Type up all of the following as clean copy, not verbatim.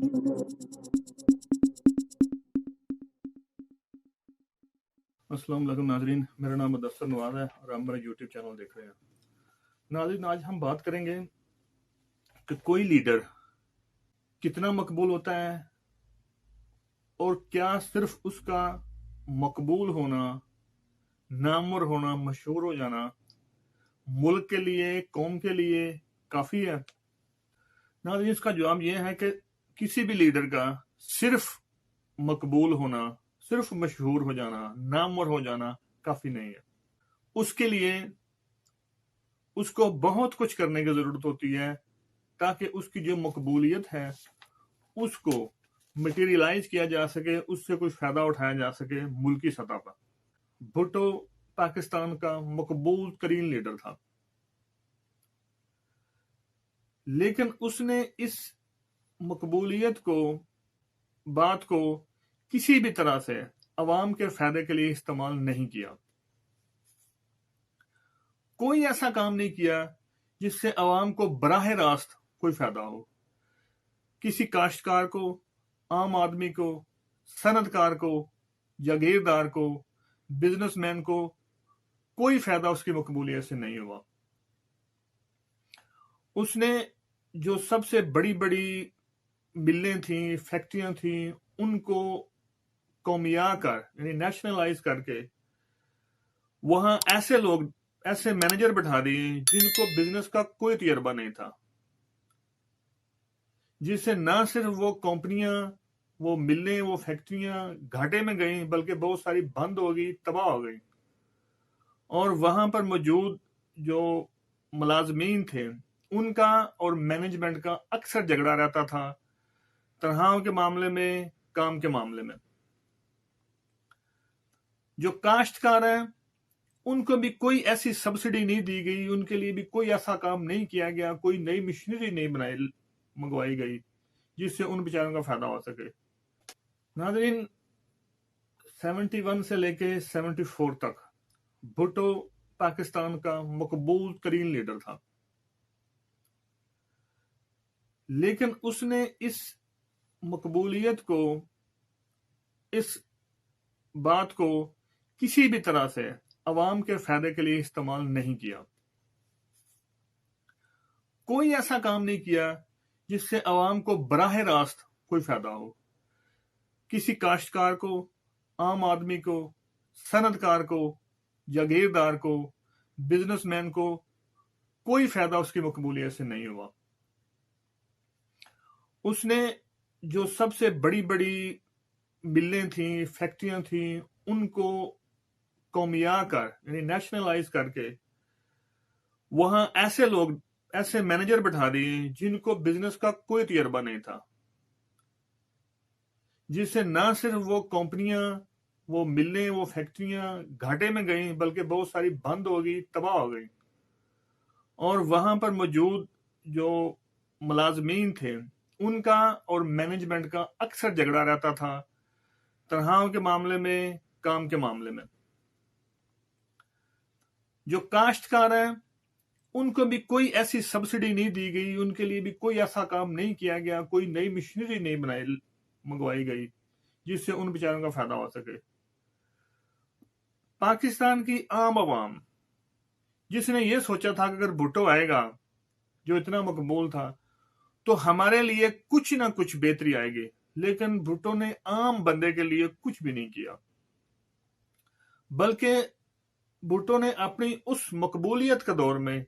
अस्सलाम वालेकुम नाजरीन, मेरा नाम मुदस्सर नवाज है और आप मेरा यूट्यूब चैनल देख रहे हैं। नाजरीन, आज हम बात करेंगे कि कोई लीडर कितना मकबूल होता है और क्या सिर्फ उसका मकबूल होना, नामवर होना, मशहूर हो जाना मुल्क के लिए, कौम के लिए काफ़ी है। नाजरीन, इसका जवाब यह है कि किसी भी लीडर का सिर्फ मकबूल होना, सिर्फ मशहूर हो जाना, नामवर हो जाना काफ़ी नहीं है। उसके लिए उसको बहुत कुछ करने की ज़रूरत होती है ताकि उसकी जो मकबूलियत है उसको मटेरियलाइज किया जा सके, उससे कुछ फ़ायदा उठाया जा सके मुल्की सतह पर। भुट्टो पाकिस्तान का मकबूल तरीन लीडर था, लेकिन उसने इस मकबूलियत को, बात को किसी भी तरह से अवाम के फ़ायदे के लिए इस्तेमाल नहीं किया। कोई ऐसा काम नहीं किया जिससे अवाम को बराह रास्त कोई फ़ायदा हो। किसी काश्तकार को, आम आदमी को, सनदकार को, जागीरदार को, बिजनेसमैन को कोई फ़ायदा उसकी मकबूलियत से नहीं हुआ। उसने जो सबसे बड़ी बड़ी मिलें थीं, फैक्ट्रियां थीं, उनको कौमिया कर यानी नेशनलाइज करके वहां ऐसे लोग, ऐसे मैनेजर बैठा दिए जिनको बिजनेस का कोई तजर्बा नहीं था, जिससे ना सिर्फ वो कंपनियां, वो मिलें, वो फैक्ट्रियां घाटे में गई बल्कि बहुत सारी बंद हो गई, तबाह हो गई। और वहां पर मौजूद जो मुलाजमीन थे उनका और मैनेजमेंट का अक्सर झगड़ा रहता था, तनख्वाहों के मामले में, काम के मामले में। जो काश्तकार हैं उनको भी कोई ऐसी सब्सिडी नहीं दी गई, उनके लिए भी कोई ऐसा काम नहीं किया गया, कोई नई मशीनरी नहीं मंगवाई गई जिससे उन बेचारों का फायदा हो सके। नाज़रीन, 71 से लेके 74 तक भुट्टो पाकिस्तान का मकबूल तरीन लीडर था, लेकिन उसने इस मकबूलियत को, इस बात को किसी भी तरह से अवाम के फायदे के लिए इस्तेमाल नहीं किया। कोई ऐसा काम नहीं किया जिससे अवाम को बराह रास्त कोई फायदा हो। किसी काश्तकार को, आम आदमी को, सनदकार को, जागीरदार को, बिजनेसमैन को कोई फायदा उसकी मकबूलियत से नहीं हुआ। उसने जो सबसे बड़ी बड़ी मिलें थीं, फैक्ट्रियां थीं, उनको कौमिया कर यानी नेशनलाइज करके वहां ऐसे लोग, ऐसे मैनेजर बैठा दिए जिनको बिजनेस का कोई तजर्बा नहीं था, जिससे ना सिर्फ वो कंपनियां, वो मिलें, वो फैक्ट्रियां घाटे में गई बल्कि बहुत सारी बंद हो गई, तबाह हो गई। और वहां पर मौजूद जो मुलाजमीन थे उनका और मैनेजमेंट का अक्सर झगड़ा रहता था, तनख्वाहों के मामले में, काम के मामले में। जो काश्तकार हैं उनको भी कोई ऐसी सब्सिडी नहीं दी गई, उनके लिए भी कोई ऐसा काम नहीं किया गया, कोई नई मशीनरी नहीं मंगवाई गई जिससे उन बेचारों का फायदा हो सके। पाकिस्तान की आम आवाम, जिसने ये सोचा था कि अगर भुट्टो आएगा जो इतना मकबूल था तो हमारे लिए कुछ ना कुछ बेहतरी आएगी, लेकिन भुट्टो ने आम बंदे के लिए कुछ भी नहीं किया, बल्कि भुट्टो ने अपनी उस मकबूलियत के दौर में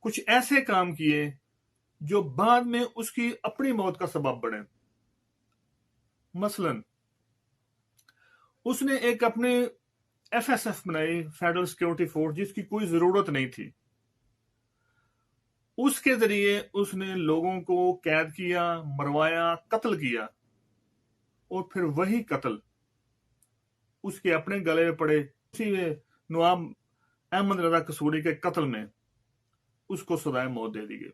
कुछ ऐसे काम किए जो बाद में उसकी अपनी मौत का सबब बने। मसलन उसने एक अपने एफएसएफ बनाई, फेडरल सिक्योरिटी फोर्स, जिसकी कोई जरूरत नहीं थी। उसके जरिए उसने लोगों को कैद किया, मरवाया, कत्ल किया, और फिर वही कत्ल उसके अपने गले में पड़े। उसी में नवाब अहमद रजा कसूरी के कत्ल में उसको सजाए मौत दे दी गई।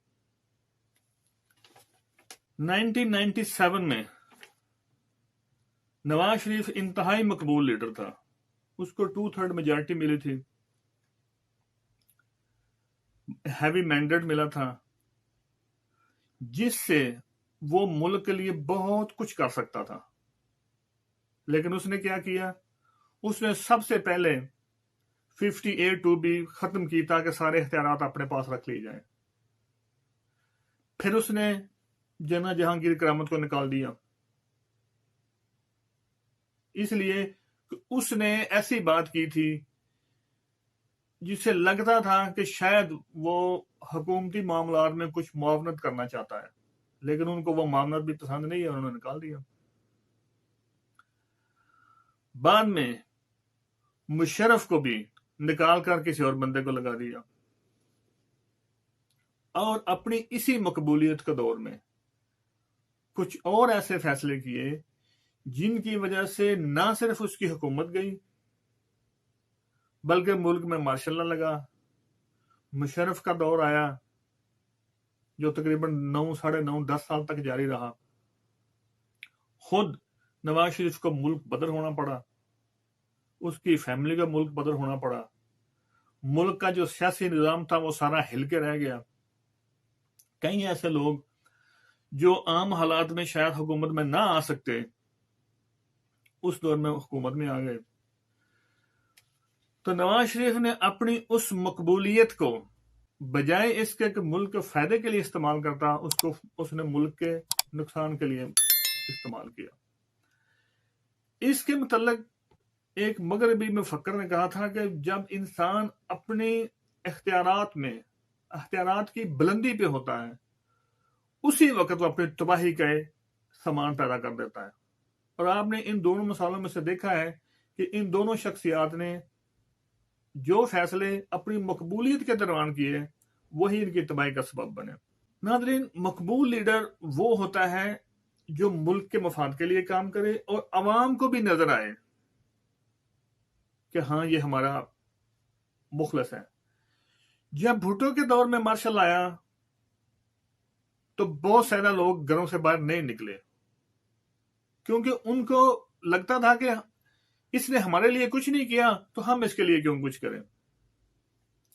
1997 में नवाज शरीफ इंतहाई मकबूल लीडर था, उसको 2/3 मेजॉरिटी मिली थी, हैवी मैंडेट मिला था, जिससे وہ ملک کے لیے بہت کچھ کر سکتا تھا، لیکن اس نے کیا کیا؟ اس نے سب سے پہلے 58(2) بھی ختم کی تاکہ سارے اختیارات اپنے پاس رکھ لی جائیں۔ پھر اس نے جناح جہانگیر کرامت کو نکال دیا، اس لیے کہ اس نے ایسی بات کی تھی جس سے لگتا تھا کہ شاید وہ حکومتی معاملات میں کچھ معاونت کرنا چاہتا ہے، لیکن ان کو وہ معاونت بھی پسند نہیں ہے، انہوں نے نکال دیا۔ بعد میں مشرف کو بھی نکال کر کسی اور بندے کو لگا دیا، اور اپنی اسی مقبولیت کے دور میں کچھ اور ایسے فیصلے کیے جن کی وجہ سے نہ صرف اس کی حکومت گئی بلکہ ملک میں مارشل لا لگا۔ مشرف کا دور آیا جو تقریباً 9 سال تک جاری رہا۔ خود نواز شریف کو ملک بدر ہونا پڑا، اس کی فیملی کا ملک بدر ہونا پڑا، ملک کا جو سیاسی نظام تھا وہ سارا ہل کے رہ گیا۔ کئی ایسے لوگ جو عام حالات میں شاید حکومت میں نہ آ سکتے اس دور میں حکومت میں آ گئے۔ تو نواز شریف نے اپنی اس مقبولیت کو بجائے اس کے کہ ملک کے فائدے کے لیے استعمال کرتا، اس نے ملک کے نقصان کے لیے استعمال کیا۔ اس کے متعلق ایک مغربی مفکر نے کہا تھا کہ جب انسان اپنے اختیارات کی بلندی پہ ہوتا ہے اسی وقت وہ اپنی تباہی کا سامان پیدا کر دیتا ہے۔ اور آپ نے ان دونوں مثالوں میں سے دیکھا ہے کہ ان دونوں شخصیات نے جو فیصلے اپنی مقبولیت کے دوران کیے وہی ان کی تباہی کا سبب بنے۔ ناظرین، مقبول لیڈر وہ ہوتا ہے جو ملک کے مفاد کے لیے کام کرے اور عوام کو بھی نظر آئے کہ ہاں یہ ہمارا مخلص ہے۔ جب بھٹو کے دور میں مارشل آیا تو بہت سارے لوگ گھروں سے باہر نہیں نکلے کیونکہ ان کو لگتا تھا کہ اس نے ہمارے لیے کچھ نہیں کیا تو ہم اس کے لیے کیوں کچھ کریں۔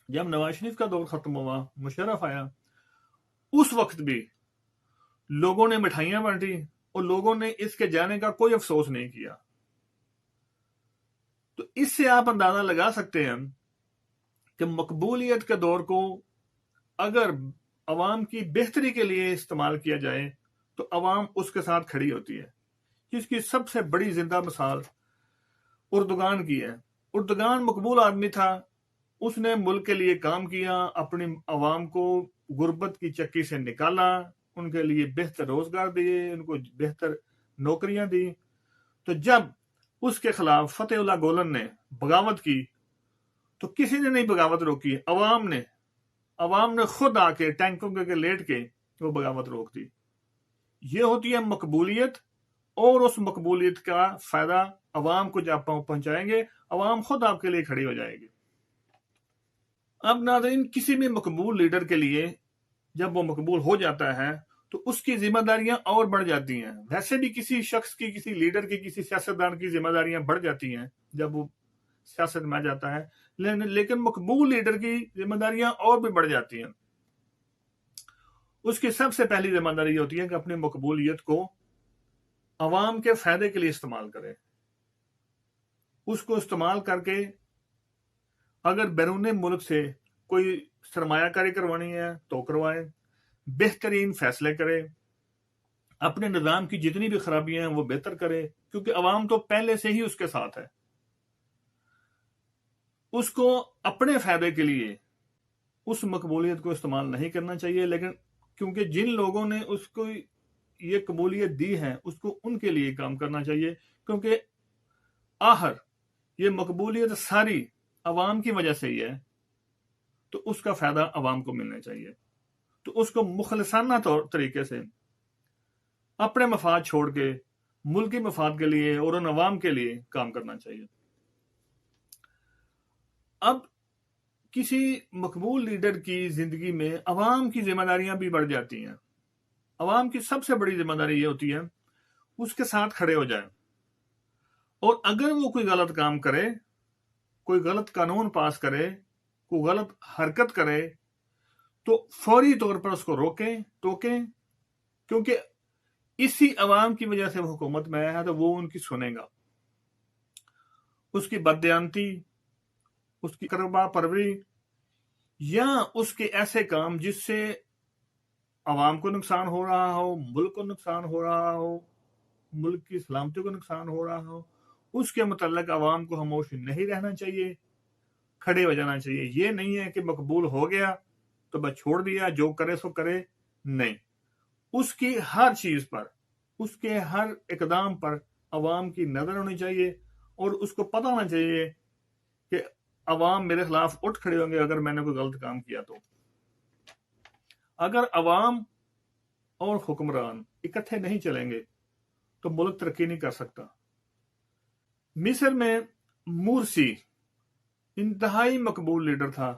جب نواز شریف کا دور ختم ہوا، مشرف آیا، اس وقت بھی لوگوں نے مٹھائیاں بانٹی اور لوگوں نے اس کے جانے کا کوئی افسوس نہیں کیا۔ تو اس سے آپ اندازہ لگا سکتے ہیں کہ مقبولیت کے دور کو اگر عوام کی بہتری کے لیے استعمال کیا جائے تو عوام اس کے ساتھ کھڑی ہوتی ہے۔ جس کی سب سے بڑی زندہ مثال اردگان کی ہے۔ اردگان مقبول آدمی تھا، اس نے ملک کے لیے کام کیا، اپنی عوام کو غربت کی چکی سے نکالا، ان کے لیے بہتر روزگار دیے، ان کو بہتر نوکریاں دی۔ تو جب اس کے خلاف فتح اللہ گولن نے بغاوت کی تو کسی نے نہیں بغاوت روکی، عوام نے خود آ کے ٹینکوں کے لیٹ کے وہ بغاوت روک دی۔ یہ ہوتی ہے مقبولیت، اور اس مقبولیت کا فائدہ عوام کو جب پہنچائیں گے عوام خود آپ کے لیے کھڑی ہو جائے گی۔ اب ناظرین، کسی بھی مقبول لیڈر کے لیے جب وہ مقبول ہو جاتا ہے تو اس کی ذمہ داریاں اور بڑھ جاتی ہیں۔ ویسے بھی کسی شخص کی، کسی لیڈر کی، کسی سیاستدان کی ذمہ داریاں بڑھ جاتی ہیں جب وہ سیاست میں جاتا ہے، لیکن مقبول لیڈر کی ذمہ داریاں اور بھی بڑھ جاتی ہیں۔ اس کی سب سے پہلی ذمہ داری یہ ہوتی ہے کہ اپنی مقبولیت کو عوام کے فائدے کے لیے استعمال کرے۔ اس کو استعمال کر کے اگر بیرون ملک سے کوئی سرمایہ کاری کروانی ہے تو کروائے، بہترین فیصلے کرے، اپنے نظام کی جتنی بھی خرابیاں ہیں وہ بہتر کرے، کیونکہ عوام تو پہلے سے ہی اس کے ساتھ ہے۔ اس کو اپنے فائدے کے لیے اس مقبولیت کو استعمال نہیں کرنا چاہیے، لیکن کیونکہ جن لوگوں نے اس کو یہ قبولیت دی ہے اس کو ان کے لیے کام کرنا چاہیے، کیونکہ آخر یہ مقبولیت ساری عوام کی وجہ سے ہی ہے، تو اس کا فائدہ عوام کو ملنا چاہیے۔ تو اس کو مخلصانہ طریقے سے اپنے مفاد چھوڑ کے ملکی مفاد کے لیے اور ان عوام کے لیے کام کرنا چاہیے۔ اب کسی مقبول لیڈر کی زندگی میں عوام کی ذمہ داریاں بھی بڑھ جاتی ہیں۔ عوام کی سب سے بڑی ذمہ داری یہ ہوتی ہے اس کے ساتھ کھڑے ہو جائیں، اور اگر وہ کوئی غلط کام کرے، کوئی غلط قانون پاس کرے، کوئی غلط حرکت کرے تو فوری طور پر اس کو روکیں، ٹوکیں، کیونکہ इसी अवाम की वजह से वो हुकूमत में आया है, तो वो उनकी सुनेगा। उसकी बददियानती, उसकी करबा परवरी या उसके ऐसे काम जिससे अवाम को नुकसान हो रहा हो, मुल्क को नुकसान हो रहा हो, मुल्क की सलामती को नुकसान हो रहा हो, उसके मुतल्लिक अवाम को खामोश नहीं रहना चाहिए, खड़े हो जाना चाहिए। ये नहीं है कि मकबूल हो गया तो बस छोड़ दिया, जो करे सो करे। नहीं, उसकी हर चीज पर, उसके हर इकदाम पर अवाम की नजर होनी चाहिए और उसको पता होना चाहिए कि अवाम मेरे खिलाफ उठ खड़े होंगे अगर मैंने कोई गलत काम किया तो। अगर अवाम और हुक्मरान इकट्ठे नहीं चलेंगे तो मुल्क तरक्की नहीं कर सकता। मिस्र में मुर्सी इंतहाई मकबूल लीडर था,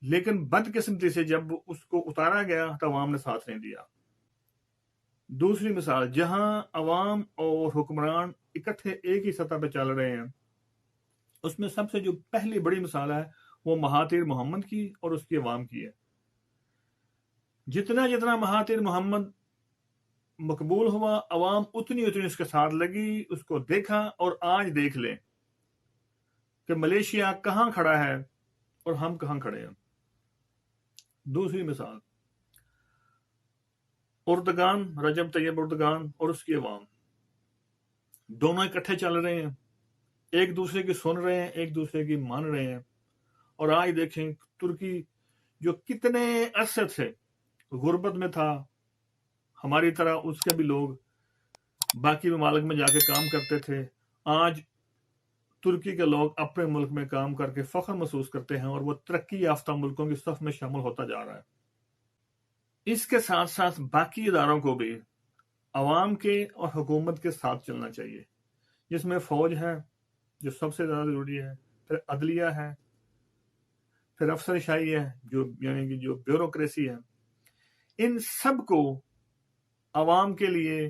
लेकिन बदकिस्मती से जब उसको उतारा गया तो अवाम ने साथ नहीं दिया। दूसरी मिसाल, जहां अवाम और हुक्मरान इकट्ठे एक ही सतह पर चल रहे हैं, उसमें सबसे जो पहली बड़ी मिसाल है वो महातिर मोहम्मद की और उसकी अवाम की है। जितना जितना महातिर मोहम्मद मकबूल हुआ, अवाम उतनी उतनी उसके साथ लगी, उसको देखा। और आज देख लें कि मलेशिया कहां खड़ा है और हम कहां खड़े हैं। दूसरी मिसाल, उर्दगान, रजब तैयब उर्दगान और उसकी अवाम दोनों इकट्ठे चल रहे हैं, एक दूसरे की सुन रहे हैं, एक दूसरे की मान रहे हैं। और आज देखें तुर्की, जो कितने अरसे से गुर्बत में था, हमारी तरह उसके भी लोग बाकी ममालिक में जाके काम करते थे, आज तुर्की के लोग अपने मुल्क में काम करके फख्र महसूस करते हैं और वो तरक्की याफ्ता मुल्कों की सफ में शामिल होता जा रहा है। इसके साथ साथ बाकी इदारों को भी अवाम के और हुकूमत के साथ चलना चाहिए, जिसमें फौज है जो सबसे ज्यादा जरूरी है, फिर अदलिया है, फिर अफसरशाही है जो यानी कि जो ब्यूरोक्रेसी है। इन सब को अवाम के लिए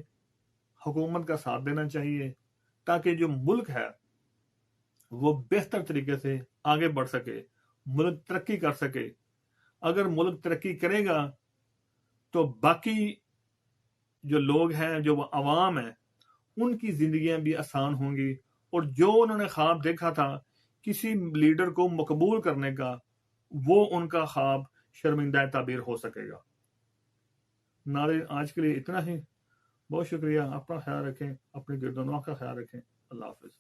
हुकूमत का साथ देना चाहिए ताकि जो मुल्क है वो बेहतर तरीके से आगे बढ़ सके, मुल्क तरक्की कर सके। अगर मुल्क तरक्की करेगा तो बाकी जो लोग हैं, जो अवाम है, उनकी जिंदगियां भी आसान होंगी और जो उन्होंने ख्वाब देखा था किसी लीडर को मकबूल करने का, वो उनका ख्वाब शर्मिंदा ताबीर हो सकेगा। नाज़रीन, आज के लिए इतना ही। बहुत शुक्रिया। अपना ख्याल रखें, अपने गिरदोनवा का ख्याल रखें। अल्लाह हाफिज।